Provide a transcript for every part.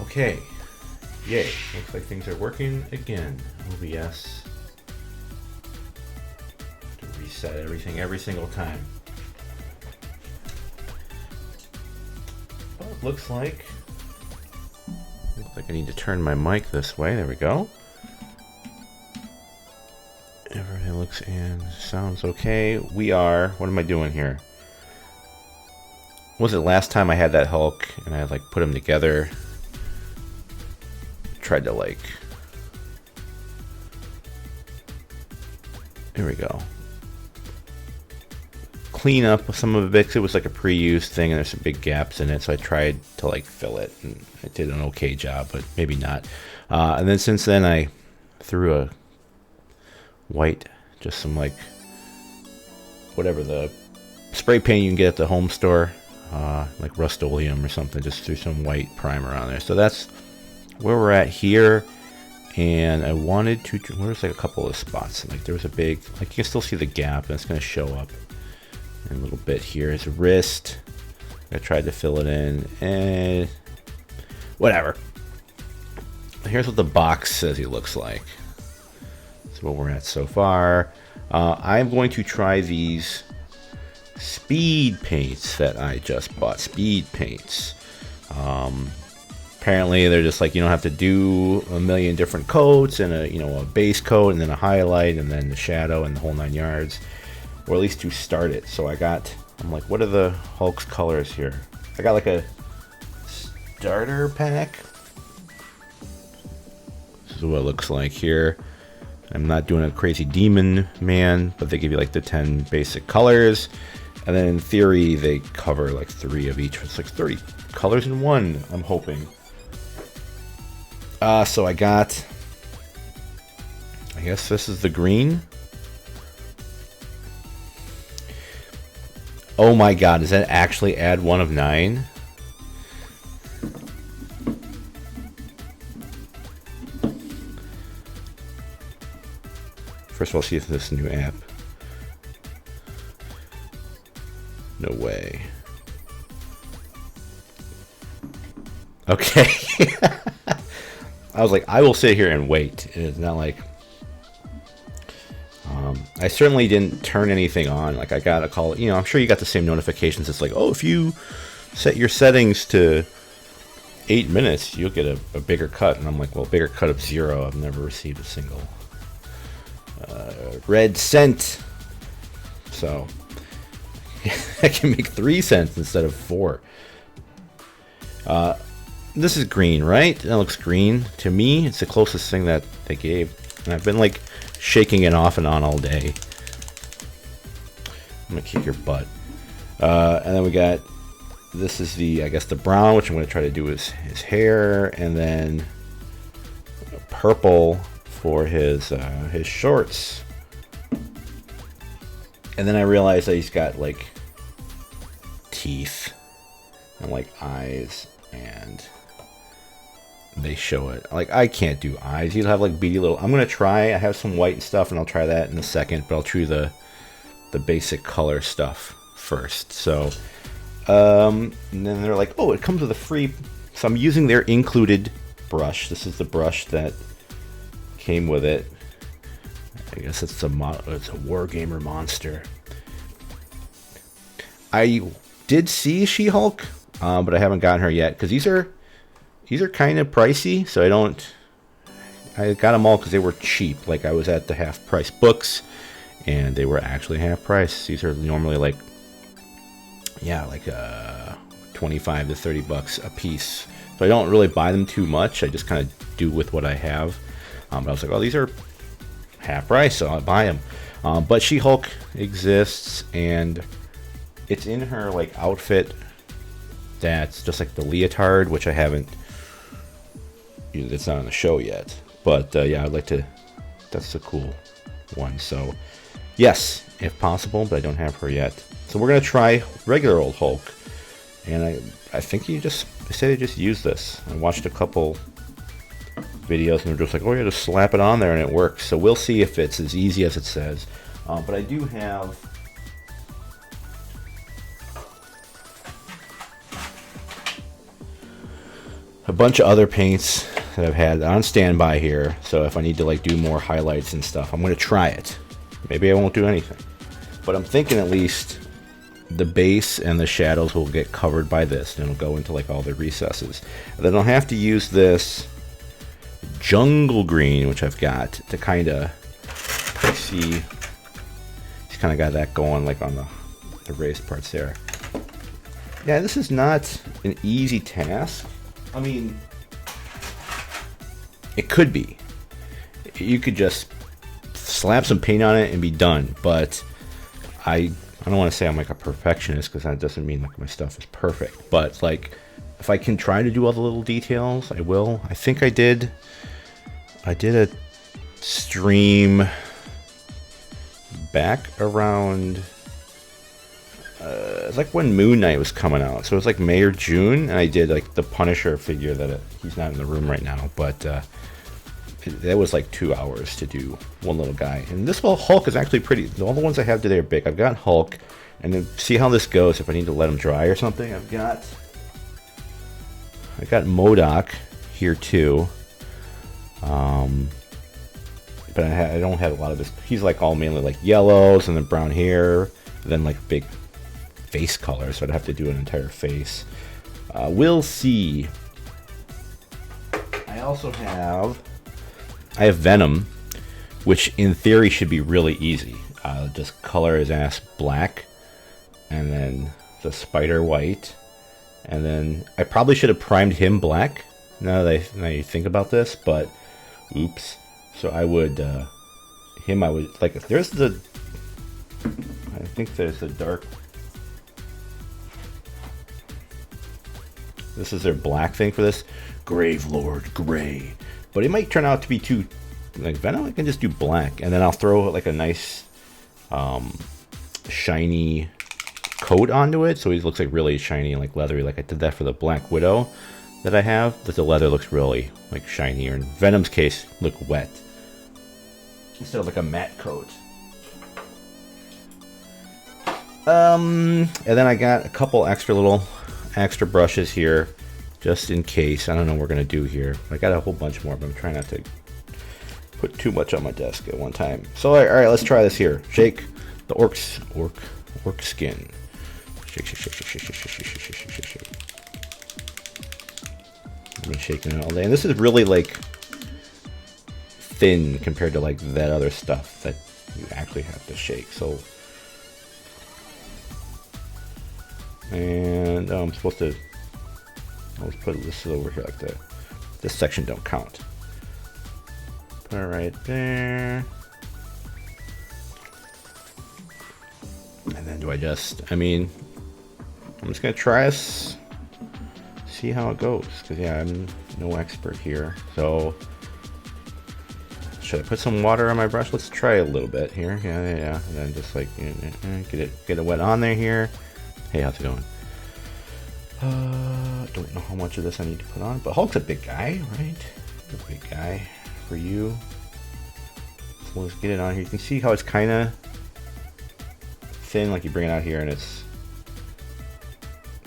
Okay, yay. Looks like things are working again. OBS to reset everything every single time. Well, it looks like I need to turn my mic this way. There we go. Everything looks and sounds okay. We are, what am I doing here? Was it last time I had that Hulk and I like put them together? Tried to like, there we go, clean up some of it because it was like a pre-used thing and there's some big gaps in it, so I tried to like fill it and I did an okay job, but maybe not. And then since then I threw a white, just some like whatever the spray paint you can get at the home store, like Rust-Oleum or something, just threw some white primer on there. So that's where we're at here. And I wanted to, there's like a couple of spots, like there was a big, like you can still see the gap and it's going to show up in a little bit here. His wrist, I tried to fill it in and whatever. Here's what the box says he looks like. That's what we're at so far. I'm going to try these speed paints that I just bought. Speed paints. Apparently they're just like, you don't have to do a million different coats and a base coat and then a highlight and then the shadow and the whole 9 yards, or at least to start it. So I'm like, what are the Hulk's colors here? I got like a starter pack. This is what it looks like here. I'm not doing a crazy demon man, but they give you like the 10 basic colors. And then in theory, they cover like 3 of each. It's like 30 colors in one, I'm hoping. So I guess this is the green. Oh my god, does that actually add 1 of 9? First of all, see if this new app. No way. Okay. I was like, I will sit here and wait. It's not like... I certainly didn't turn anything on. Like, I got a call... I'm sure you got the same notifications. It's like, oh, if you set your settings to 8 minutes, you'll get a bigger cut. And I'm like, well, bigger cut of 0. I've never received a single red cent. So, I can make 3 cents instead of 4. This is green, right? That looks green. To me, it's the closest thing that they gave. And I've been like shaking it off and on all day. I'm gonna kick your butt. And then we got, this is the, I guess the brown, which I'm gonna try to do his hair. And then purple for his shorts. And then I realized that he's got like teeth and like eyes, and they show it. Like, I can't do eyes. You'll have like beady little... I'm gonna try. I have some white and stuff, and I'll try that in a second. But I'll choose the basic color stuff first. So, and then they're like, oh, it comes with a free... So I'm using their included brush. This is the brush that came with it. I guess it's a Wargamer Monster. I did see She-Hulk, but I haven't gotten her yet because these are kind of pricey. So I got them all because they were cheap. Like, I was at the half price books, and they were actually half price. These are normally like 25 to 30 bucks a piece. So I don't really buy them too much. I just kind of do with what I have. But I was like, oh, these are half price, so I'll buy them. But She-Hulk exists, and it's in her like outfit that's just like the leotard, which I haven't... It's not on the show yet. But yeah, I'd like to... That's a cool one. So yes, if possible, but I don't have her yet. So we're going to try regular old Hulk. And I think they say they just use this. I watched a couple videos and they're just like, oh yeah, just slap it on there and it works. So we'll see if it's as easy as it says. But I do have... a bunch of other paints that I've had on standby here. So if I need to like do more highlights and stuff, I'm going to try it. Maybe I won't do anything. But I'm thinking at least the base and the shadows will get covered by this. And it'll go into like all the recesses. And then I'll have to use this jungle green, which I've got, to kind of see. Just kind of got that going like on the raised parts there. Yeah, this is not an easy task. I mean, it could be. You could just slap some paint on it and be done. But I don't want to say I'm like a perfectionist, because that doesn't mean like my stuff is perfect. But like, if I can try to do all the little details, I will. I think I did a stream back around it's like when Moon Knight was coming out, so it was like May or June, and I did like the Punisher figure that he's not in the room right now, but that was like 2 hours to do one little guy. And this little Hulk is actually pretty. All the ones I have today are big. I've got Hulk, and then see how this goes if I need to let him dry or something. I got MODOK here too, but I don't have a lot of this. He's like all mainly like yellows and then brown hair, then like big face color, so I'd have to do an entire face. We'll see. I have Venom, which in theory should be really easy. Just color his ass black, and then the spider white, and then I probably should have primed him black. Now you think about this, but oops. So I would like, if there's the, I think there's the dark. This is their black thing for this. Gravelord Gray. But it might turn out to be too, like Venom, I can just do black. And then I'll throw like a nice shiny coat onto it. So he looks like really shiny and like leathery. Like I did that for the Black Widow that I have. That the leather looks really like shiny. Or in Venom's case, look wet. Instead of like a matte coat. And then I got a couple extra brushes here, just in case. I don't know what we're gonna do here. I got a whole bunch more, but I'm trying not to put too much on my desk at one time. So all right, let's try this here. Shake the orc skin. Shake, shake, shake, shake, shake, shake, shake, shake, shake, shake, shake, shake. I've been shaking it all day, and this is really like thin compared to like that other stuff that you actually have to shake. So. And I'm supposed to. Let's put this over here like that. This section don't count. Put it right there. And then do I just? I mean, I'm just gonna try this. See how it goes. Cause yeah, I'm no expert here. So should I put some water on my brush? Let's try a little bit here. Yeah. And then just like get it wet on there here. Hey, how's it going? Don't know how much of this I need to put on, but Hulk's a big guy, right? A big guy for you. So let's get it on here. You can see how it's kind of thin, like you bring it out here, and it's.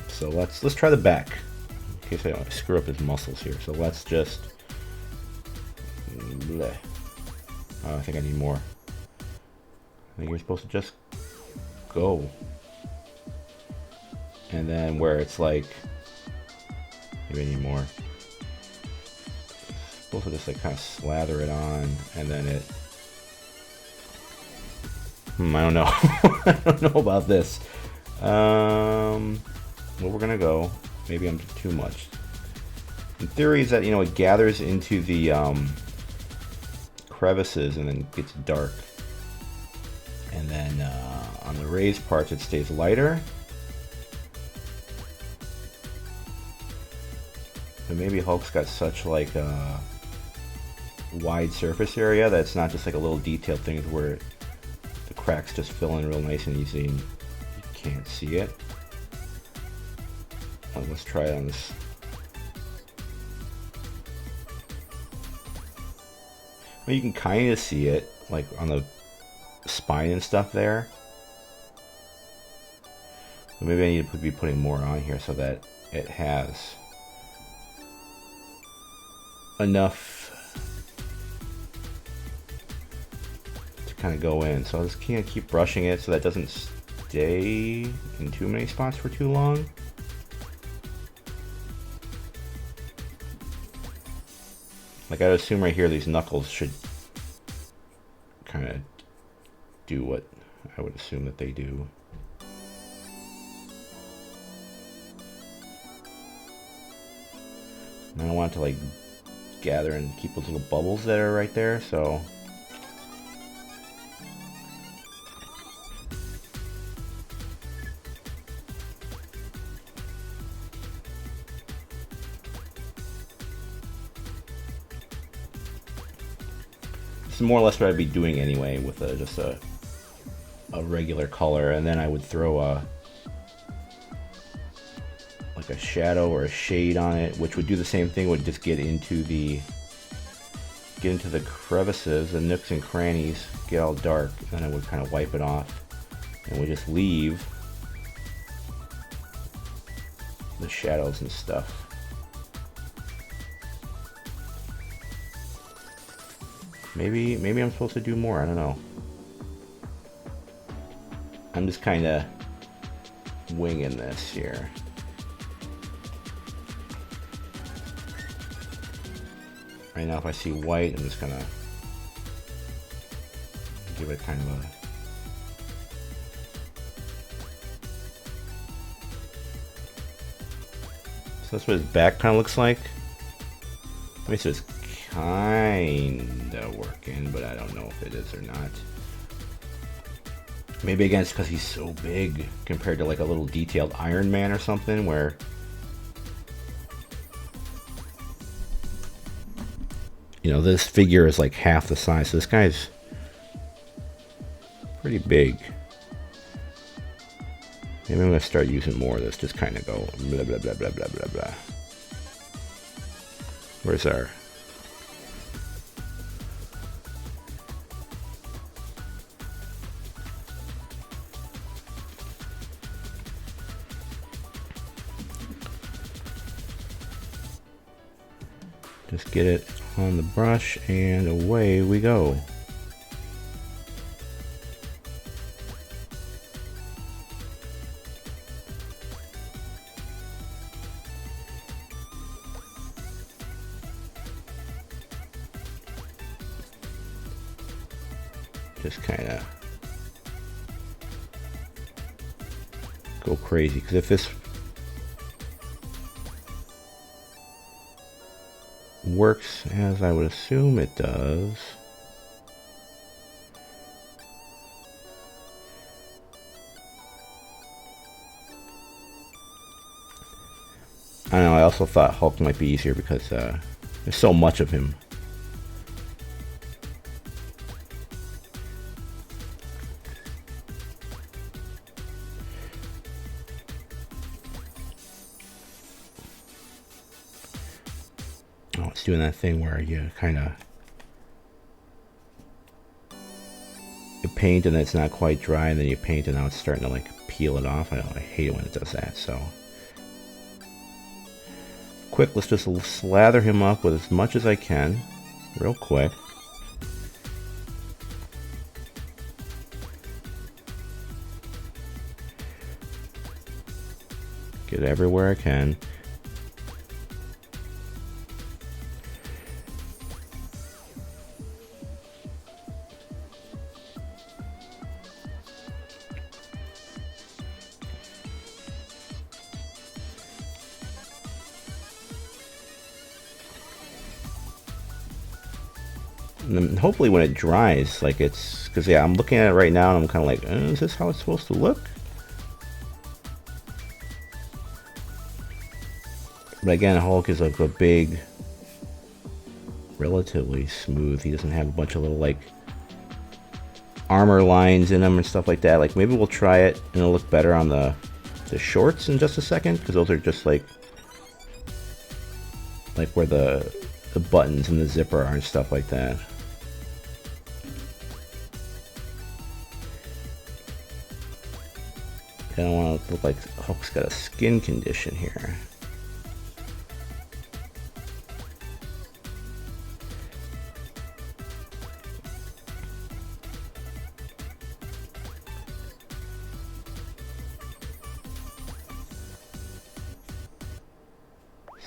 So let's try the back in case I don't screw up his muscles here. So let's just. Bleh. Oh, I think I need more. I think you're supposed to just go. And then where it's like, maybe I need more. Supposed to just like kind of slather it on, and then it. I don't know. I don't know about this. Well, we're gonna go. Maybe I'm too much. In theory, is that it gathers into the crevices and then gets dark, and then on the raised parts it stays lighter. But maybe Hulk's got such like a wide surface area that it's not just like a little detailed thing where the cracks just fill in real nice and easy and you can't see it. Let's try it on this. Well, you can kind of see it like on the spine and stuff there. But maybe I need to be putting more on here so that it has enough to kind of go in. So I just can't keep brushing it so that doesn't stay in too many spots for too long. Like I would assume right here these knuckles should kind of do what I would assume that they do. And I don't want to like gather and keep those little bubbles that are right there, so this is more or less what I'd be doing anyway with just a regular color, and then I would throw like a shadow or a shade on it, which would do the same thing, would just get into the crevices, the nooks and crannies, get all dark, and then I would kind of wipe it off, and we just leave the shadows and stuff. Maybe I'm supposed to do more, I don't know. I'm just kind of winging this here. Right now if I see white, I'm just gonna give it kind of a so that's what his back kind of looks like. I mean, so it's kind of working, but I don't know if it is or not. Maybe again it's because he's so big compared to like a little detailed Iron Man or something, where you know, this figure is like half the size, so this guy's pretty big. Maybe I'm gonna start using more of this, just kind of go blah blah blah blah blah blah blah. Where's our just get it on the brush and away we go. Just kind of go crazy, because if this works as I would assume it does, I don't know, I also thought Hulk might be easier because there's so much of him. Oh, it's doing that thing where you kind of you paint and it's not quite dry, and then you paint and now it's starting to like peel it off. I hate it when it does that. So quick, let's just slather him up with as much as I can, real quick. Get it everywhere I can. And then hopefully when it dries, like it's, because yeah, I'm looking at it right now and I'm kind of like, is this how it's supposed to look? But again, Hulk is like a big, relatively smooth. He doesn't have a bunch of little like armor lines in him and stuff like that. Like maybe we'll try it and it'll look better on the shorts in just a second, because those are just like where the buttons and the zipper are and stuff like that. I don't want it to look like Hulk's got a skin condition here.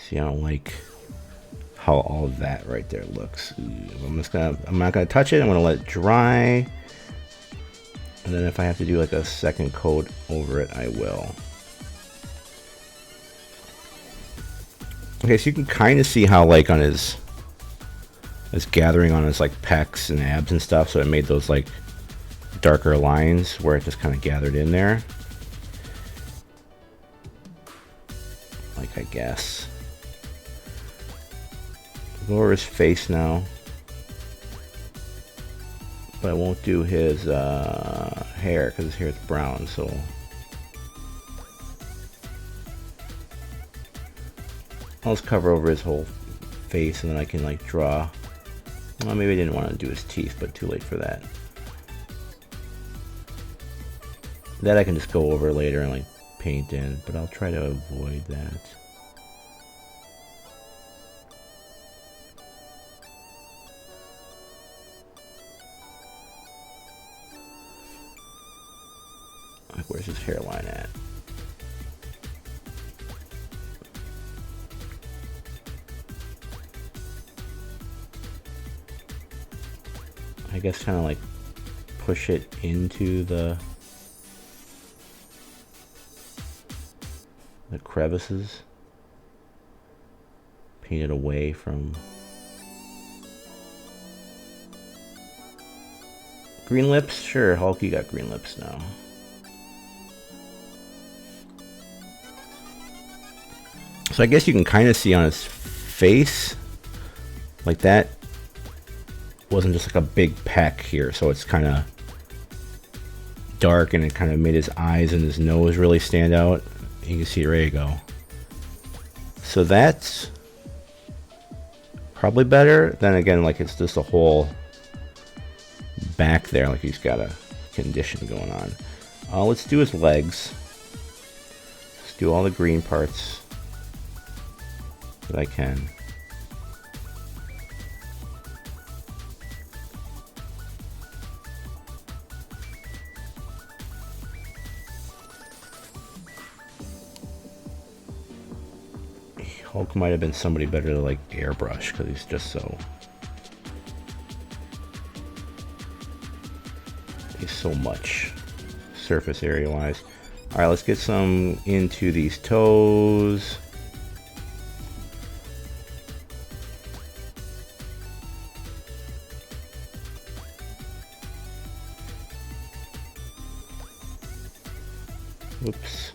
See, I don't like how all of that right there looks. I'm not gonna touch it. I'm gonna let it dry. And then if I have to do like a second coat over it, I will. Okay, so you can kind of see how like on his, it's gathering on his like pecs and abs and stuff. So it made those like darker lines where it just kind of gathered in there. Like, I guess. Go over his face now. But I won't do his hair because his hair is brown, so I'll just cover over his whole face and then I can like draw. Well, maybe I didn't want to do his teeth, but too late for that. That I can just go over later and like paint in, but I'll try to avoid that. Like, where's his hairline at? I guess kind of like push it into the crevices. Paint it away from green lips. Sure, Hulk, you got green lips now. So I guess you can kind of see on his face, like that wasn't just like a big peck here, so it's kind of dark and it kind of made his eyes and his nose really stand out. You can see it ready to go. So that's probably better. Then again, like it's just a whole back there, like he's got a condition going on. Let's do his legs. Let's do all the green parts that I can. Hulk might have been somebody better to like airbrush because he's just he's so much surface area wise. All right, let's get some into these toes. Whoops.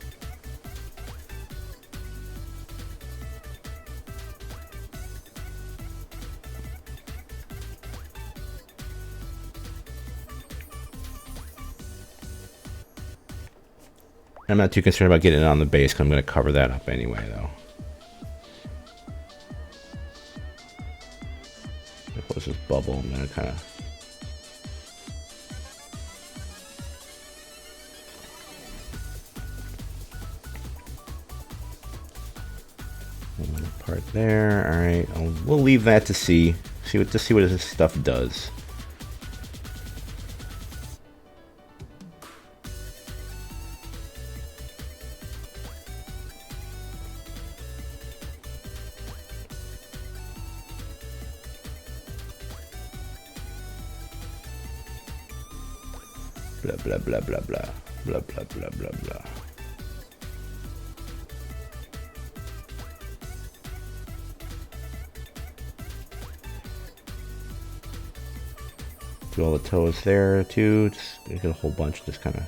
I'm not too concerned about getting it on the base because I'm going to cover that up anyway, though. If was this bubble, I'm going to kind of... part there. All right, we'll leave that to see what this stuff does. Blah blah blah blah blah blah blah blah blah blah. Do all the toes there too. Just get a whole bunch. Just kind of.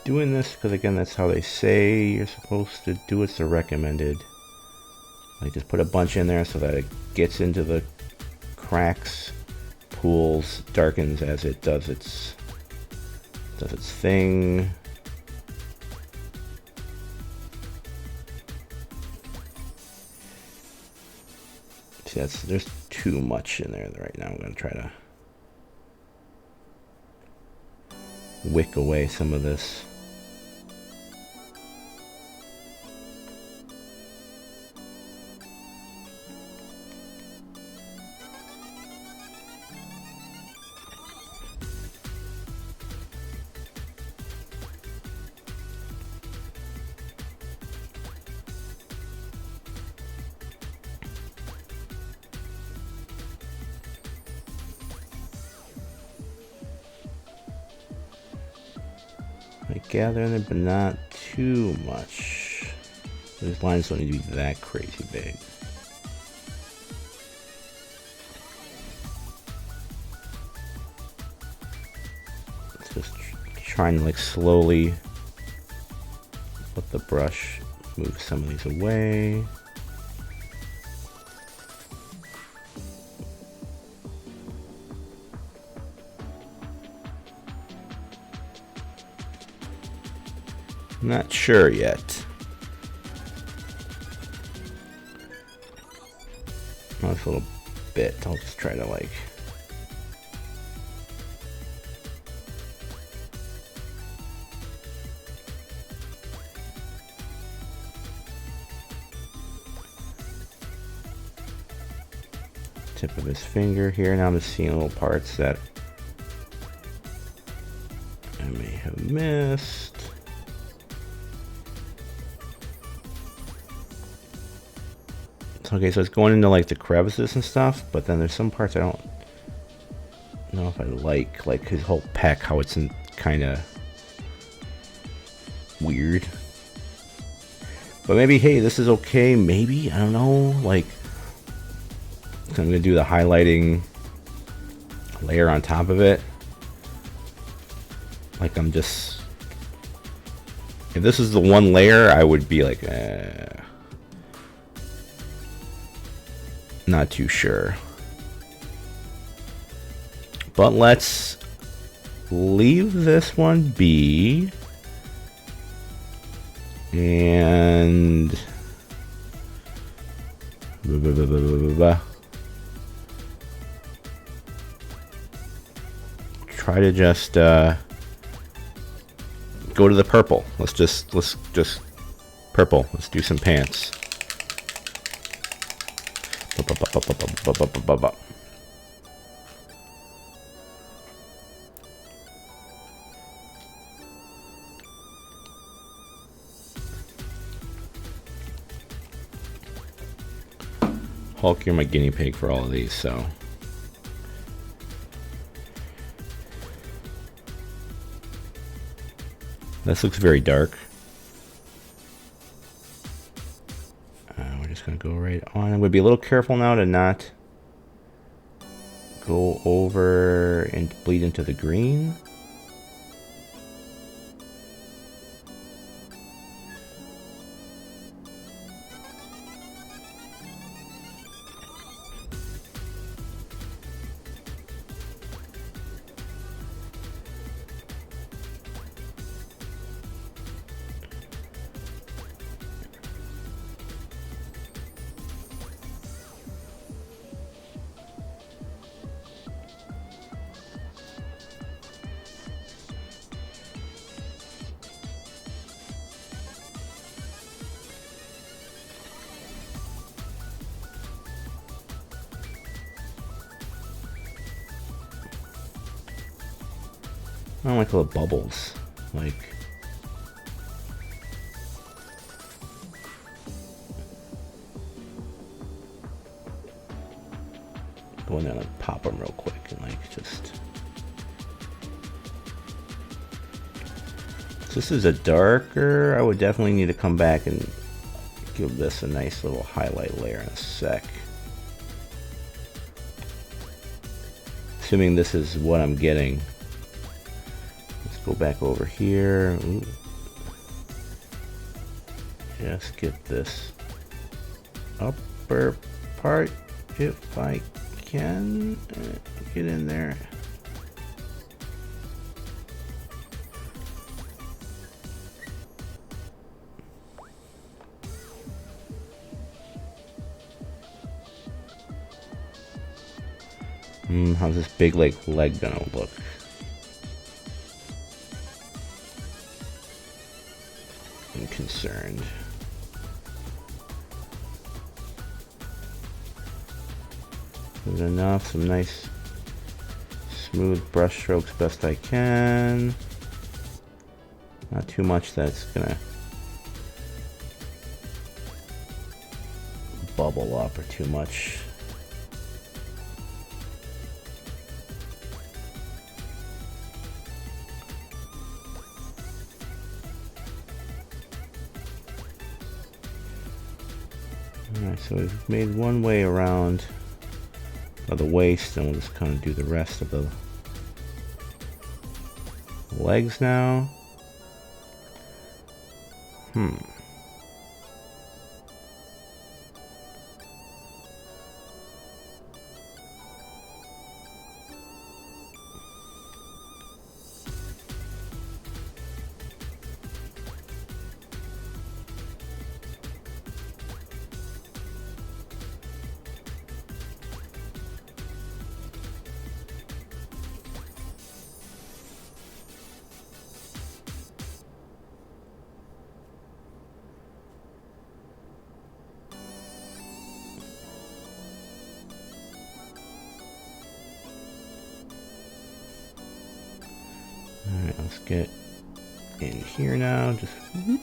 Doing this because again, that's how they say you're supposed to do it. It's the recommended. Like just put a bunch in there so that it gets into the cracks, pools, darkens as it does its thing. See, there's too much in there right now. I'm gonna try to wick away some of this. like gather in it, but not too much. These lines don't need to be that crazy big. Just trying to like slowly let the brush move some of these away. Not sure yet. Nice little bit. I'll just try to like tip of his finger here. Now I'm just seeing little parts that I may have missed. Okay, so it's going into like the crevices and stuff, but then there's some parts I don't know if I like his whole peck, how it's in kind of weird. But maybe, hey, this is okay, maybe, I don't know, like, so I'm gonna do the highlighting layer on top of it. Like I'm just, if this is the one layer, I would be like, not too sure. But let's leave this one be. And try to just go to the purple. Let's just purple. Let's do some pants. Hulk, you're my guinea pig for all of these, so. This looks very dark. We're just gonna go right on. I'm gonna be a little careful now to not go over and bleed into the green. I don't like little bubbles, like go in there and like pop them real quick and like just. So this is a darker. I would definitely need to come back and give this a nice little highlight layer in a sec. Assuming this is what I'm getting. Go back over here. Ooh. Just get this upper part if I can. Get in there. How's this big leg gonna look? I'm concerned. Good enough. Some nice smooth brush strokes best I can. Not too much that's gonna bubble up or too much. Alright, so we've made one way around the waist, and we'll just kind of do the rest of the legs now. Alright, let's get in here now. Just whoop.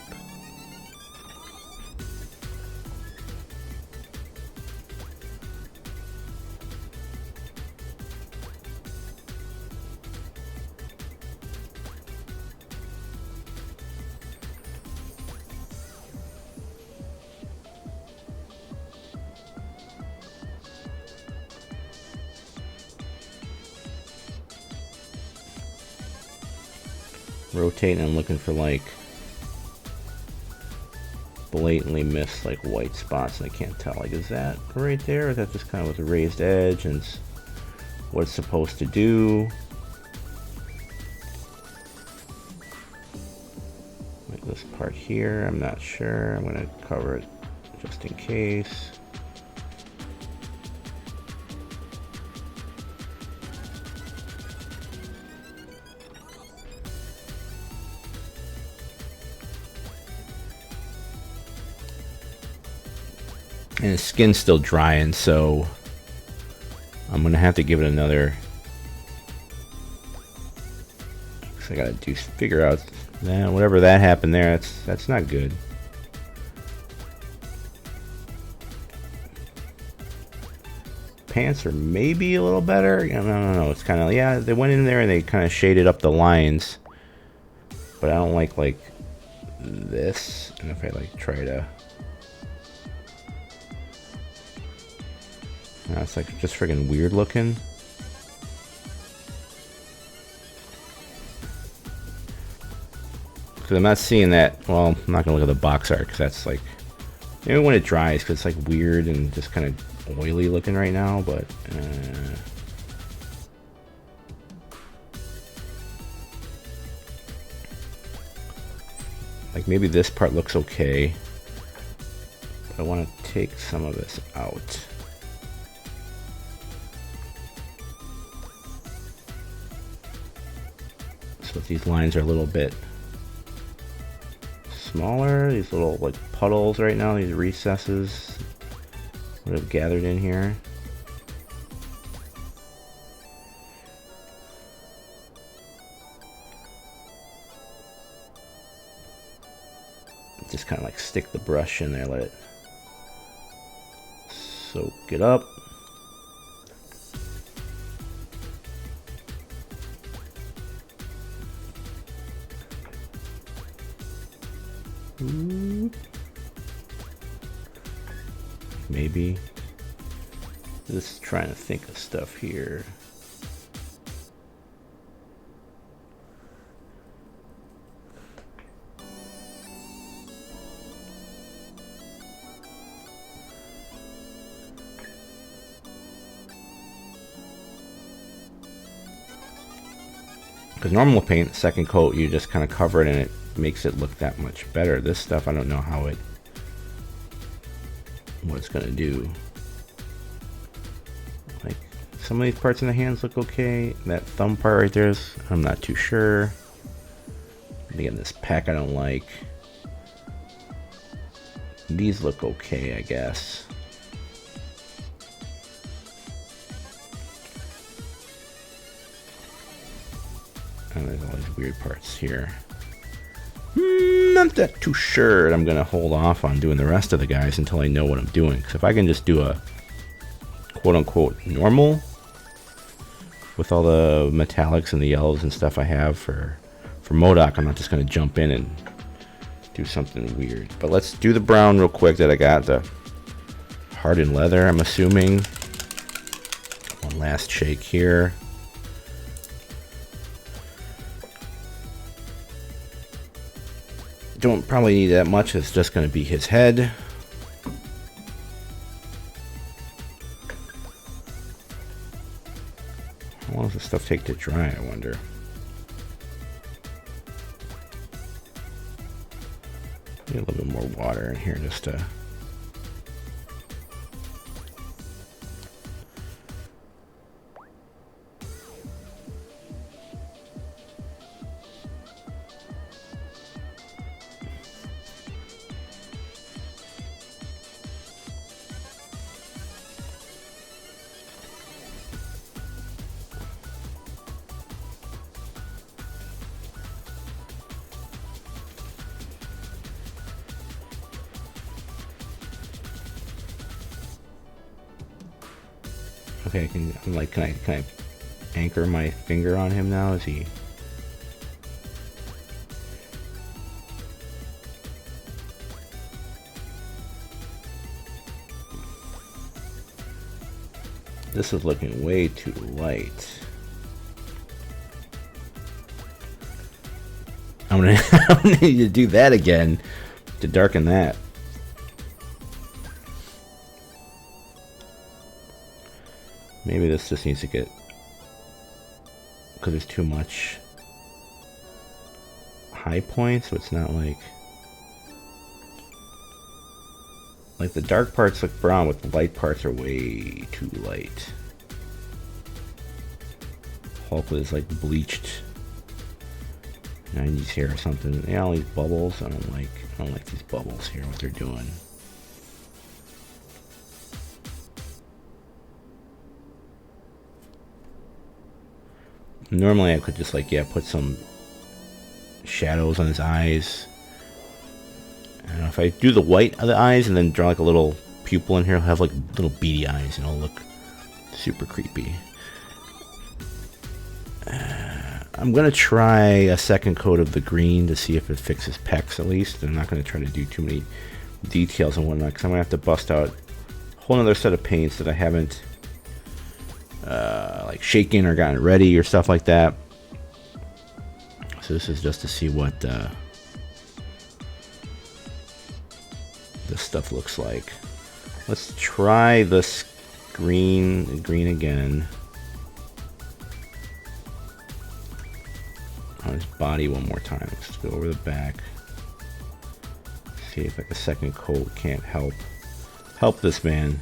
Rotating and looking for like blatantly missed like white spots, and I can't tell, like, is that right there, or is that just kind of with a raised edge and it's what it's supposed to do? Like this part here, I'm not sure. I'm gonna cover it just in case. And the skin's still drying, so I'm gonna have to give it another. Cause I gotta figure out that whatever that happened there. That's not good. Pants are maybe a little better. No. It's kind of, yeah. They went in there and they kind of shaded up the lines, but I don't like this. And if I like try to. It's like just friggin' weird looking. Because I'm not seeing that. Well, I'm not gonna look at the box art because that's like maybe when it dries, because it's like weird and just kind of oily looking right now. But like maybe this part looks okay. But I want to take some of this out. So these lines are a little bit smaller, these little like puddles right now, these recesses would have gathered in here. Just kind of like stick the brush in there, let it soak it up. Maybe. Just trying to think of stuff here. Because normal paint, second coat, you just kind of cover it and it makes it look that much better. This stuff, I don't know what it's gonna do. Like some of these parts in the hands look okay. That thumb part right there is, I'm not too sure. Again, this pack I don't like. These look okay, I guess. And there's all these weird parts here. Not that too sure. I'm gonna hold off on doing the rest of the guys until I know what I'm doing. Because if I can just do a quote-unquote normal with all the metallics and the yellows and stuff I have for MODOK, I'm not just gonna jump in and do something weird. But let's do the brown real quick that I got. The hardened leather, I'm assuming. One last shake here. Don't probably need that much. It's just going to be his head. How long does this stuff take to dry, I wonder? Need a little bit more water in here just to... Okay, can I anchor my finger on him now? Is he... This is looking way too light. I'm gonna need to do that again to darken that. Maybe this just needs to get, because there's too much high point, so it's not like the dark parts look brown, but the light parts are way too light. Hopefully it's like bleached 90s hair or something. Yeah, all these bubbles. I don't like these bubbles here, what they're doing. Normally I could just put some shadows on his eyes. And if I do the white of the eyes and then draw like a little pupil in here, I'll have like little beady eyes and it'll look super creepy. I'm gonna try a second coat of the green to see if it fixes pecs at least. I'm not gonna try to do too many details and whatnot because I'm gonna have to bust out a whole other set of paints that I haven't like shaken or gotten ready or stuff like that. So this is just to see what this stuff looks like. Let's try this green again on his body one more time. Let's go over the back. See if like a second coat can't help this man.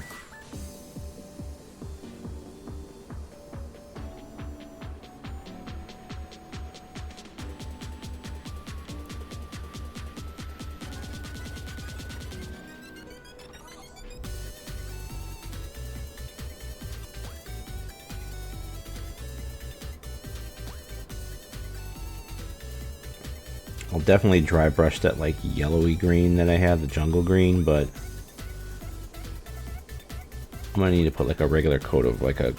I'll definitely dry brush that like yellowy green that I have, the jungle green, but I'm gonna need to put like a regular coat of like a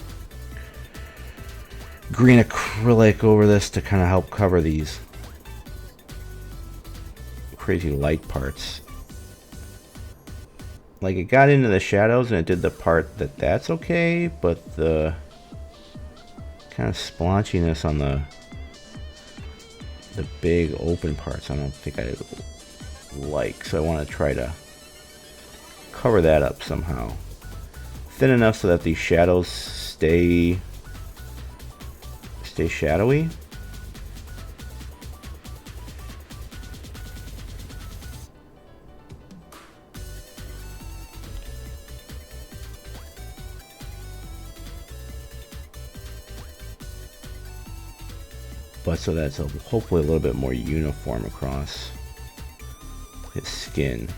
green acrylic over this to kind of help cover these crazy light parts. Like it got into the shadows and it did the part that's okay, but the kind of splotchiness on the big open parts I don't think I like, so I want to try to cover that up somehow. Thin enough so that these shadows stay shadowy. But so that's hopefully a little bit more uniform across his skin.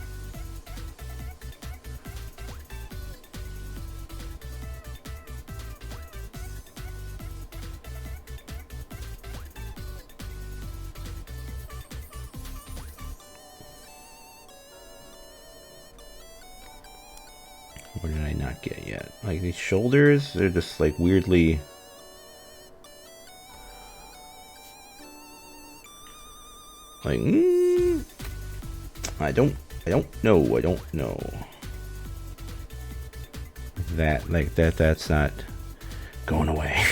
What did I not get yet? Like these shoulders, they're just like weirdly... Like, I don't know. that. Like that's not going away.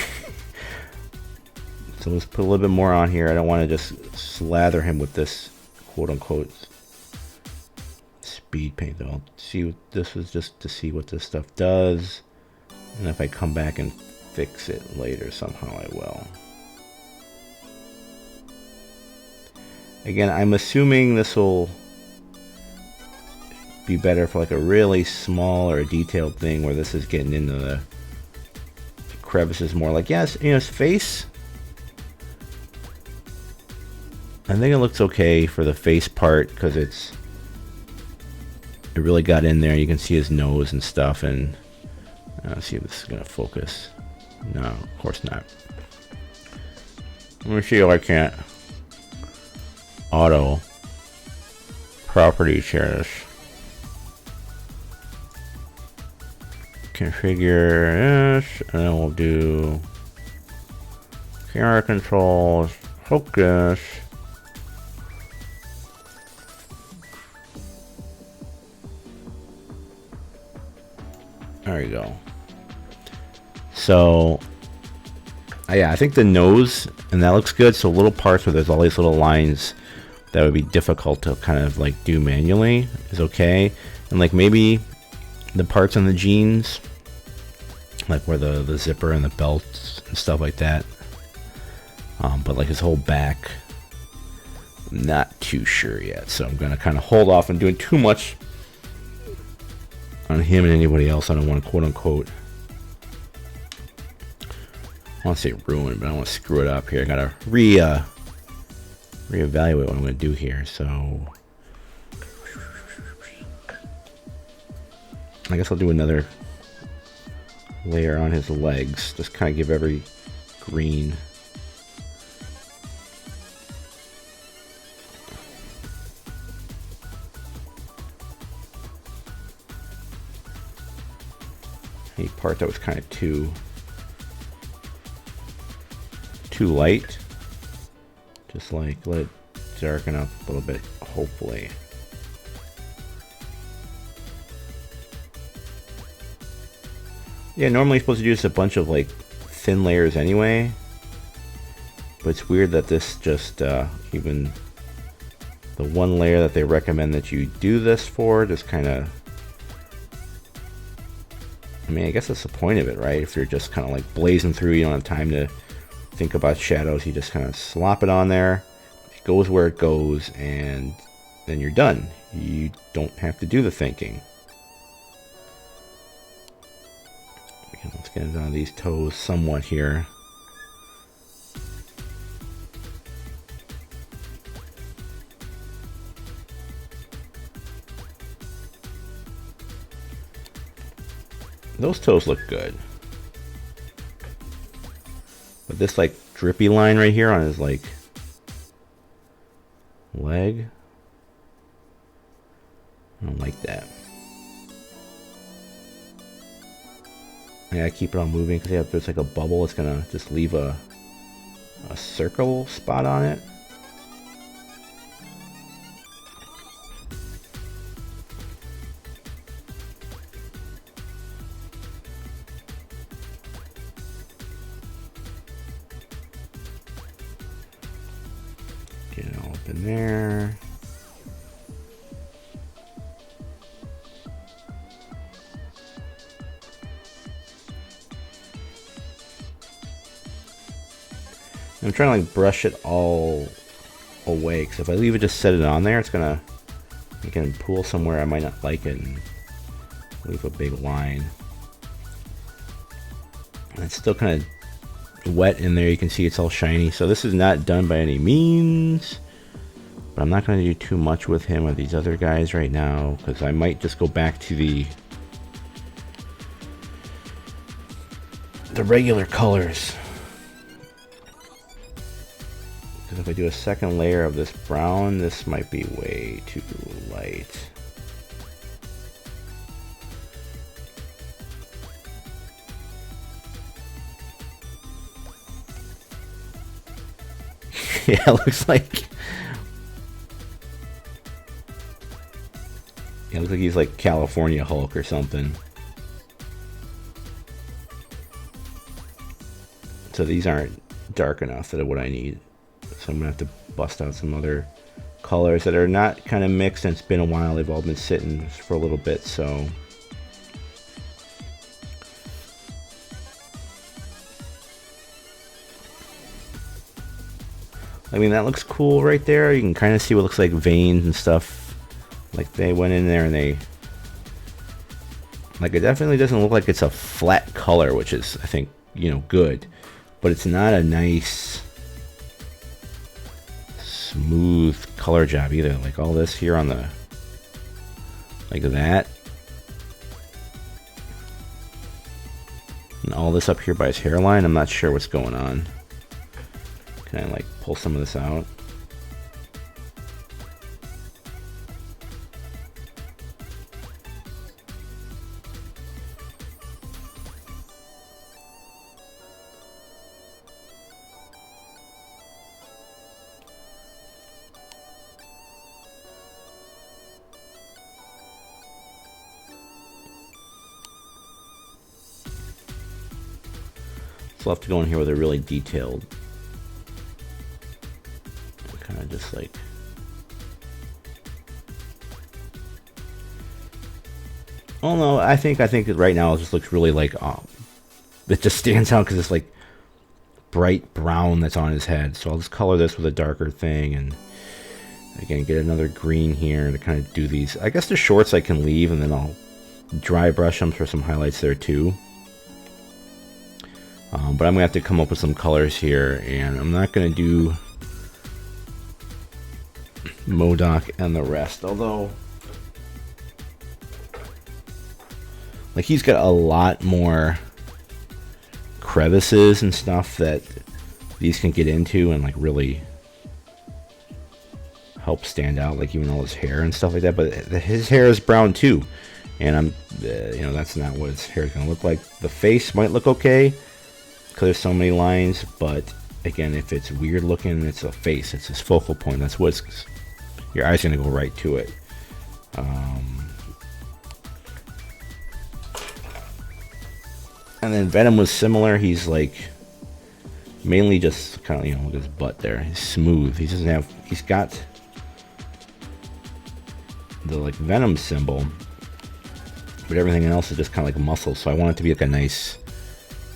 So let's put a little bit more on here. I don't want to just slather him with this quote-unquote speed paint though. See what this is, just to see what this stuff does, and if I come back and fix it later somehow, I will. Again, I'm assuming this will be better for like a really small or a detailed thing where this is getting into the crevices more. Like, yes, you know, his face, I think it looks okay for the face part because it really got in there. You can see his nose and stuff, and let's see if this is gonna focus. No, of course not. Let me see if I can't auto properties share this. Configure this, and then we'll do camera controls, focus. There you go. So, yeah, I think the nose, and that looks good. So little parts where there's all these little lines that would be difficult to kind of like do manually is okay. And like maybe the parts on the jeans, like where the zipper and the belts and stuff like that. But like his whole back, I'm not too sure yet. So I'm going to kind of hold off on doing too much on him and anybody else. I don't want to quote unquote, I want to say ruin, but I don't want to screw it up here. I got to reevaluate what I'm going to do here. So I guess I'll do another layer on his legs. Just kind of give every green. Any part that was kind of too light, just like let it darken up a little bit, hopefully. Yeah, normally you're supposed to do just a bunch of like thin layers anyway, but it's weird that this just even the one layer that they recommend that you do this for just kind of, I mean, I guess that's the point of it, right? If you're just kind of like blazing through, you don't have time to think about shadows, you just kind of slop it on there, it goes where it goes, and then you're done. You don't have to do the thinking. Okay, let's get on these toes somewhat here. Those toes look good. But this like drippy line right here on his like leg, I don't like that. I gotta keep it on moving because if there's like a bubble, it's gonna just leave a circle spot on it. Get it all up in there. I'm trying to like brush it all away, because if I leave it just set it on there, it's gonna, it can pool somewhere I might not like it and leave a big line. And it's still kind of wet in there. You can see it's all shiny. So this is not done by any means, but I'm not going to do too much with him or these other guys right now, because I might just go back to the regular colors. Because if I do a second layer of this brown, this might be way too light. Yeah, it looks like, yeah, it looks like he's like California Hulk or something. So these aren't dark enough that are what I need. So I'm gonna have to bust out some other colors that are not kind of mixed, and it's been a while. They've all been sitting for a little bit, so I mean, that looks cool right there. You can kind of see what looks like veins and stuff. Like they went in there and they, like, it definitely doesn't look like it's a flat color, which is, I think, you know, good. But it's not a nice smooth color job either. Like all this here on the, like that, and all this up here by his hairline, I'm not sure what's going on. Can I like pull some of this out? So I'll have to go in here with a really detailed, kind of just like, oh no, I think right now it just looks really like, it just stands out because it's like bright brown that's on his head. So I'll just color this with a darker thing, and again get another green here to kind of do these. I guess the shorts I can leave, and then I'll dry brush them for some highlights there too. But I'm gonna have to come up with some colors here, and I'm not gonna do MODOK and the rest, although like he's got a lot more crevices and stuff that these can get into and like really help stand out, like even all his hair and stuff like that. But his hair is brown too, and I'm you know, that's not what his hair is gonna look like. The face might look okay because there's so many lines, but again, if it's weird looking, it's a face, it's his focal point. That's what's, your eyes gonna go right to it. And then Venom was similar. He's like mainly just kind of, you know, look at his butt there. He's smooth. He doesn't have, he's got the like Venom symbol, but everything else is just kind of like muscle. So I want it to be like a nice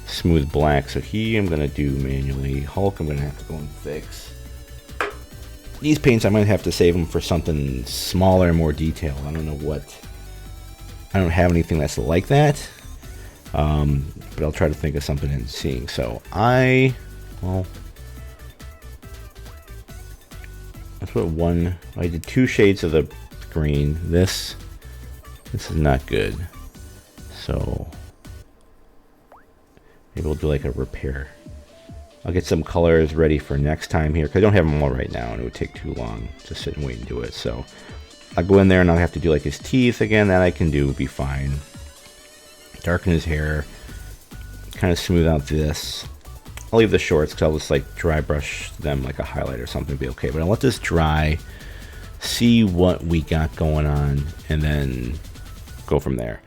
smooth black. So I'm gonna do manually. Hulk, I'm gonna have to go and fix. These paints I might have to save them for something smaller and more detailed. I don't know what, I don't have anything that's like that, but I'll try to think of something and seeing. So I put one, I did 2 shades of the green. This is not good, so maybe we'll do like a repair. I'll get some colors ready for next time here, because I don't have them all right now and it would take too long to sit and wait and do it. So I'll go in there and I'll have to do like his teeth again. That I can do, be fine. Darken his hair, kind of smooth out this. I'll leave the shorts because I'll just like dry brush them like a highlight or something, be okay. But I'll let this dry, see what we got going on, and then go from there.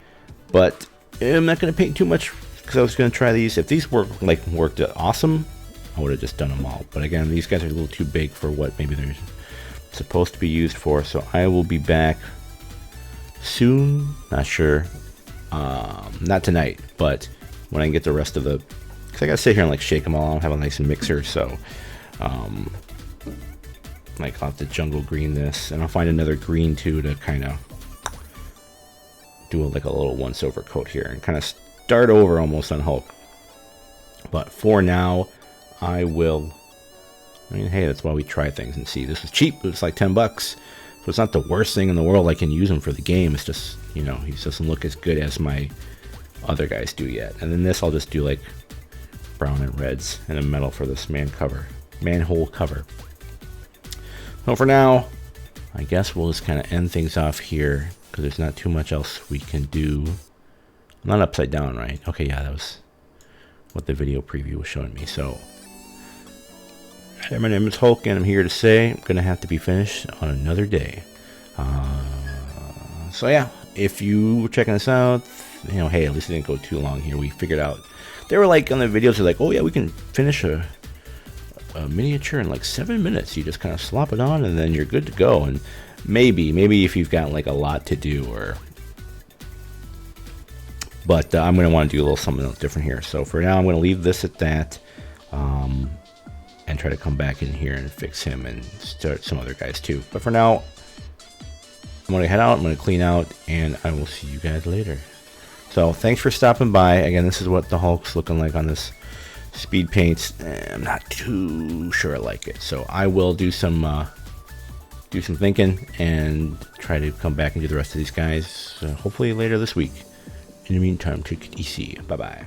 But I'm not going to paint too much because I was going to try these. If these worked awesome, I would have just done them all. But again, these guys are a little too big for what maybe they're supposed to be used for. So I will be back soon. Not sure. Not tonight, but when I can get the rest of the, because I gotta sit here and like shake them all. I don't have a nice mixer, so like I'll have to jungle green this, and I'll find another green too to kind of do like a little once over coat here and kind of start over almost on Hulk. But for now, I will, I mean, hey, that's why we try things and see. This was cheap. It was like $10, so it's not the worst thing in the world. I can use him for the game. It's just, you know, he doesn't look as good as my other guys do yet. And then this I'll just do like brown and reds and a metal for this manhole cover. So for now, I guess we'll just kind of end things off here because there's not too much else we can do. I'm not upside down, right? Okay, yeah, that was what the video preview was showing me. So my name is Hulk, and I'm here to say I'm gonna have to be finished on another day. So yeah, if you were checking this out, you know, hey, at least it didn't go too long here. We figured out They were like on the videos, they're like, oh yeah, we can finish a miniature in like 7 minutes. You just kind of slop it on and then you're good to go. And maybe if you've got like a lot to do, but I'm going to want to do a little something different here. So for now, I'm going to leave this at that, and try to come back in here and fix him and start some other guys too. But for now, I'm going to head out, I'm going to clean out, and I will see you guys later. So thanks for stopping by. Again, this is what the Hulk's looking like on this speed paints. I'm not too sure I like it, so I will do some thinking and try to come back and do the rest of these guys hopefully later this week. In the meantime, take it easy. Bye bye.